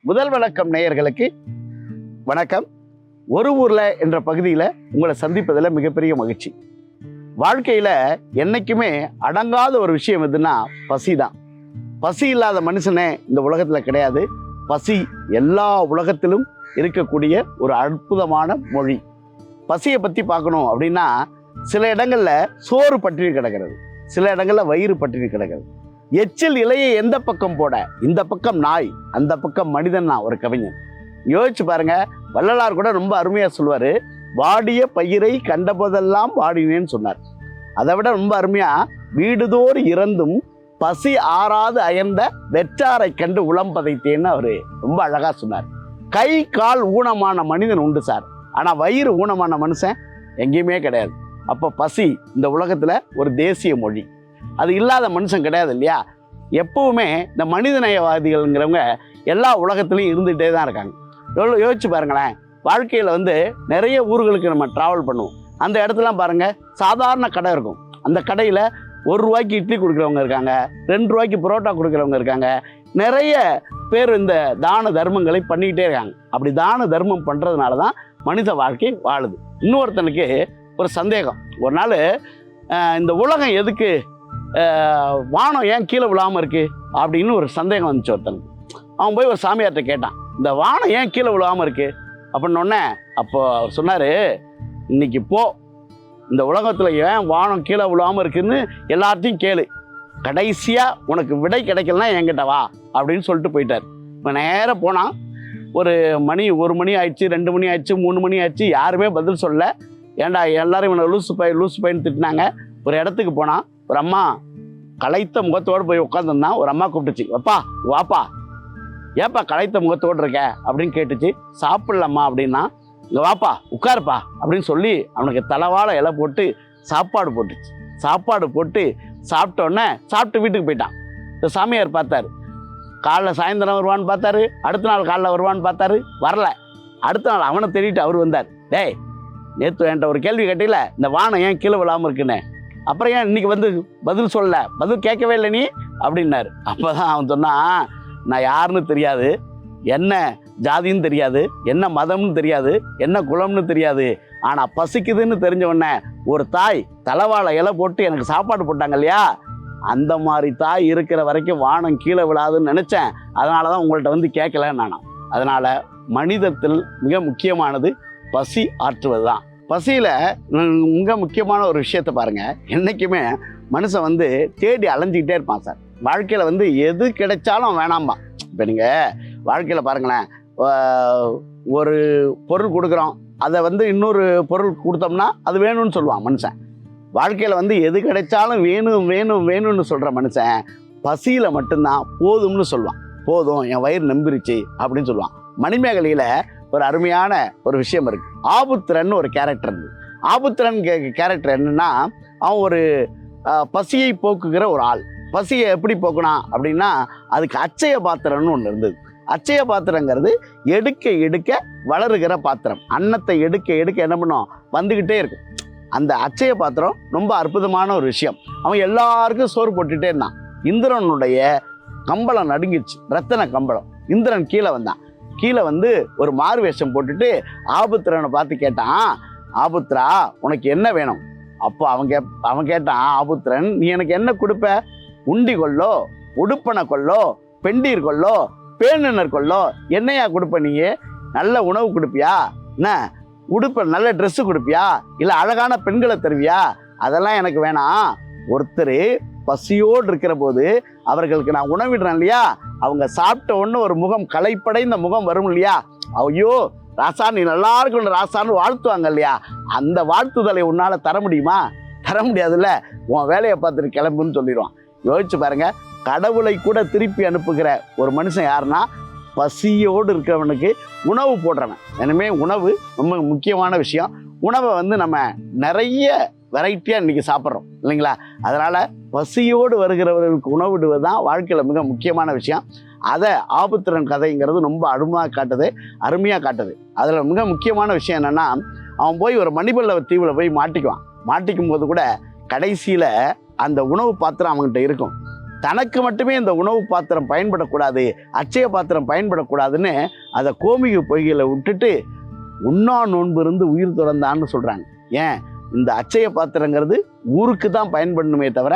முதல் வணக்கம் நேயர்களுக்கு வணக்கம். ஒரு ஊர்ல என்ற பகுதியில் உங்களை சந்திப்பதில் மிகப்பெரிய மகிழ்ச்சி. வாழ்க்கையில் என்னைக்குமே அடங்காத ஒரு விஷயம் எதுன்னா பசி தான். பசி இல்லாத மனுஷனே இந்த உலகத்தில் கிடையாது. பசி எல்லா உலகத்திலும் இருக்கக்கூடிய ஒரு அற்புதமான மொழி. பசியை பற்றி பார்க்கணும் அப்படின்னா சில இடங்களில் சோறு பட்டினி கிடக்கிறது, சில இடங்களில் வயிறு பட்டினி கிடக்கிறது. எச்சில் இலையை எந்த பக்கம் போட, இந்த பக்கம் நாய், அந்த பக்கம் மனிதன். நான் ஒரு கவிஞன். யோசிச்சு பாருங்க. வள்ளலார் கூட ரொம்ப அருமையாக சொல்லுவார், வாடிய பயிரை கண்டபோதெல்லாம் வாடினேன்னு சொன்னார். அதை விட ரொம்ப அருமையாக, வீடுதோறு இறந்தும் பசி ஆறாது அயர்ந்த வெற்றாரை கண்டு உளம் பதைத்தேன்னு அவர் ரொம்ப அழகாக சொன்னார். கை கால் ஊனமான மனிதன் உண்டு சார், ஆனால் வயிறு ஊனமான மனுஷன் எங்கேயுமே கிடையாது. அப்போ பசி இந்த உலகத்தில் ஒரு தேசிய மொழி. அது இல்லாத மனுஷன் கிடையாது இல்லையா? எப்பவுமே இந்த மனிதநேயவாதிகள்ங்கிறவங்க எல்லா உலகத்துலையும் இருந்துகிட்டே தான் இருக்காங்க. எவ்வளோ யோசிச்சு பாருங்களேன். வாழ்க்கையில் நிறைய ஊர்களுக்கு நம்ம ட்ராவல் பண்ணுவோம். அந்த இடத்துலாம் பாருங்கள், சாதாரண கடை இருக்கும். அந்த கடையில் ₹1 இட்லி கொடுக்குறவங்க இருக்காங்க, ₹2 புரோட்டா கொடுக்குறவங்க இருக்காங்க. நிறைய பேர் இந்த தான தர்மங்களை பண்ணிக்கிட்டே இருக்காங்க. அப்படி தான தர்மம் பண்ணுறதுனால தான் மனித வாழ்க்கை வாழுது. இன்னொருத்தனுக்கு ஒரு சந்தேகம். ஒரு நாள் இந்த உலகம் எதுக்கு, வானம் ஏன் கீழே விழாமல் இருக்குது அப்படின்னு ஒரு சந்தேகம் வந்துச்சு ஒருத்தனுக்கு. அவன் போய் ஒரு சாமியார்கிட்ட கேட்டான், இந்த வானம் ஏன் கீழே விழாமல் இருக்குது அப்படின்னொன்னே. அப்போ அவர் சொன்னார், இன்னைக்கு போ, இந்த உலகத்தில் ஏன் வானம் கீழே விழாமல் இருக்குதுன்னு எல்லாத்தையும் கேளு, கடைசியாக உனக்கு விடை கிடைக்கலன்னா என்கிட்ட வா அப்படின்னு சொல்லிட்டு போயிட்டார். இப்போ நேராக போனால் ஒரு மணி 1 மணி ஆயிடுச்சு, 2 மணி ஆயிடுச்சு, 3 மணி ஆயிடுச்சு. யாருமே பதில் சொல்ல. ஏன்டா எல்லாரும் இவனை லூசு பையன்னு திட்டினாங்க. ஒரு இடத்துக்கு போனால் ஒரு அம்மா களைத்த முகத்தோடு போய் உட்காந்துருந்தான். ஒரு அம்மா கூப்பிட்டுச்சு, வாப்பா வாப்பா, ஏப்பா களைத்த முகத்தோடு இருக்க அப்படின்னு கேட்டுச்சு. சாப்பிட்லம்மா அப்படின்னா, இங்கே வாப்பா உட்காருப்பா அப்படின்னு சொல்லி அவனுக்கு தலைவாழை இலை போட்டு சாப்பாடு போட்டுச்சு. சாப்பாடு போட்டு சாப்பிட்டோன்னே சாப்பிட்டு வீட்டுக்கு போயிட்டான். இந்த சாமியார் பார்த்தாரு. காலைல சாயந்தரம் வருவான்னு பார்த்தாரு, அடுத்த நாள் காலைல வருவான்னு பார்த்தாரு, வரல. அடுத்த நாள் அவனை தேடிட்டு அவர் வந்தார். டேய், நேற்று என்கிட்ட ஒரு கேள்வி கேட்டில, இந்த வானம் ஏன் கீழே விழாமல் இருக்குன்னு, அப்புறம் ஏன் இன்னைக்கு பதில் சொல்லலை, பதில் கேட்கவே இல்லை நீ அப்படின்னாரு. அப்போ தான் அவன் சொன்னான், நான் யாருன்னு தெரியாது, என்ன ஜாதின்னு தெரியாது, என்ன மதம்னு தெரியாது, என்ன குலம்னு தெரியாது, ஆனால் பசிக்குதுன்னு தெரிஞ்ச உடனே ஒரு தாய் தலைவாழை இலை போட்டு எனக்கு சாப்பாடு போட்டாங்க இல்லையா, அந்த மாதிரி தாய் இருக்கிற வரைக்கும் வானம் கீழே விழாதுன்னு நினச்சேன். அதனால தான் உங்கள்கிட்ட கேட்கலன்னு நானும். அதனால் மனிதத்தில் மிக முக்கியமானது பசி ஆற்றுவது தான். பசியில் மிக முக்கியமான ஒரு விஷயத்தை பாருங்கள். என்றைக்குமே மனுஷன் தேடி அலைஞ்சிக்கிட்டே இருப்பான் சார். வாழ்க்கையில் எது கிடைச்சாலும் வேணாம்பா. இப்போ நீங்கள் வாழ்க்கையில் பாருங்களேன், ஒரு பொருள் கொடுக்குறோம், அதை இன்னொரு பொருள் கொடுத்தோம்னா அது வேணும்னு சொல்லுவான் மனுஷன். வாழ்க்கையில் எது கிடைச்சாலும் வேணும் வேணும் வேணும்னு சொல்கிற மனுஷன் பசியில் மட்டும்தான் போதும்னு சொல்லுவான். போதும், என் வயிறு நம்பிருச்சு அப்படின்னு சொல்லுவான். மணிமேகலையில் ஒரு அருமையான ஒரு விஷயம் இருக்குது. ஆபுத்திரன் ஒரு கேரக்டர் இருந்தது. ஆபுத்திரன் கேரக்டர் என்னன்னா, அவன் ஒரு பசியை போக்குகிற ஒரு ஆள். பசியை எப்படி போக்குனான் அப்படின்னா, அதுக்கு அச்சய பாத்திரம்னு ஒன்று இருந்தது. அச்சய பாத்திரங்கிறது எடுக்க எடுக்க வளருகிற பாத்திரம். அன்னத்தை எடுக்க எடுக்க என்ன பண்ணும், வந்துக்கிட்டே இருக்கும். அந்த அச்சய பாத்திரம் ரொம்ப அற்புதமான ஒரு விஷயம். அவன் எல்லாருக்கும் சோறு போட்டுகிட்டே இருந்தான். இந்திரனுடைய கம்பளம் நடுங்கிடுச்சு, ரத்தன கம்பளம். இந்திரன் கீழே வந்தான். கீழே ஒரு மாறு வேஷம் போட்டுட்டு ஆபுத்திரனை பார்த்து கேட்டான், ஆபுத்திரா உனக்கு என்ன வேணும்? அப்போ அவன் கேட்டான், ஆபுத்திரன் நீ எனக்கு என்ன கொடுப்ப? உண்டி கொள்ளோ, உடுப்பனை கொள்ளோ, பெண்டீர் கொள்ளோ, பேணினர் கொள்ளோ, என்னையா கொடுப்ப? நீ நல்ல உணவு கொடுப்பியா, என்ன உடுப்ப நல்ல ட்ரெஸ்ஸு கொடுப்பியா, இல்லை அழகான பெண்களை தருவியா? அதெல்லாம் எனக்கு வேணாம். ஒருத்தர் பசியோடு இருக்கிற போது அவர்களுக்கு நான் உணவிடுறேன் இல்லையா, அவங்க சாப்பிட்ட உடனே ஒரு முகம் களைப்படைந்த முகம் வரும் இல்லையா, ஐயோ ராசா நீ நல்லா இருக்கணும் ராசான்னு வாழ்த்துவாங்க இல்லையா, அந்த வாழ்த்துதலை உன்னால் தர முடியுமா? தர முடியாதுல்ல. உன் வேலையை பார்த்துட்டு கிளம்புன்னு சொல்லிடுவான். யோசிச்சு பாருங்க, கடவுளை கூட திருப்பி அனுப்புகிற ஒரு மனுஷன் யாருன்னா பசியோடு இருக்கிறவனுக்கு உணவு போடுறவன். எனவே உணவு ரொம்ப முக்கியமான விஷயம். உணவை நம்ம நிறைய வெரைட்டியாக இன்றைக்கி சாப்பிட்றோம் இல்லைங்களா? அதனால் பசியோடு வருகிறவர்களுக்கு உணவிடுவது தான் வாழ்க்கையில் மிக முக்கியமான விஷயம். அதை ஆபுத்திரன் கதைங்கிறது ரொம்ப அருமையாக காட்டுது. அதில் மிக முக்கியமான விஷயம் என்னென்னா, அவன் போய் ஒரு மணிபல்லவ தீவில் போய் மாட்டிக்குவான். மாட்டிக்கும் போது கூட கடைசியில் அந்த உணவு பாத்திரம் அவங்ககிட்ட இருக்கும். தனக்கு மட்டுமே இந்த உணவு பாத்திரம் பயன்படக்கூடாது, அட்சய பாத்திரம் பயன்படக்கூடாதுன்னு அதை கோமிய பொய்களை விட்டுட்டு உண்ணா நோன்பு இருந்து உயிர் துறந்தான்னு சொல்கிறாங்க. ஏன், இந்த அட்சய பாத்திரங்கிறது ஊருக்கு தான் பயன்படணுமே தவிர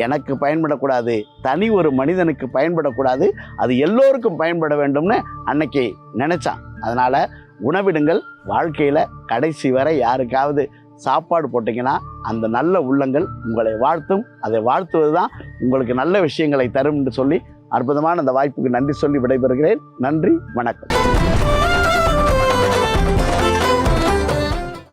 எனக்கு பயன்படக்கூடாது, தனி ஒரு மனிதனுக்கு பயன்படக்கூடாது, அது எல்லோருக்கும் பயன்பட வேண்டும்னு அன்னைக்கு நினைச்சான். அதனால உணவிடுங்கள். வாழ்க்கையில் கடைசி வரை யாருக்காவது சாப்பாடு போட்டிங்கன்னா அந்த நல்ல உள்ளங்கள் உங்களை வாழ்த்தும். அதை வாழ்த்துவது தான் உங்களுக்கு நல்ல விஷயங்களை தரும் என்று சொல்லி அற்புதமான அந்த வாய்ப்புக்கு நன்றி சொல்லி விடைபெறுகிறேன். நன்றி, வணக்கம்.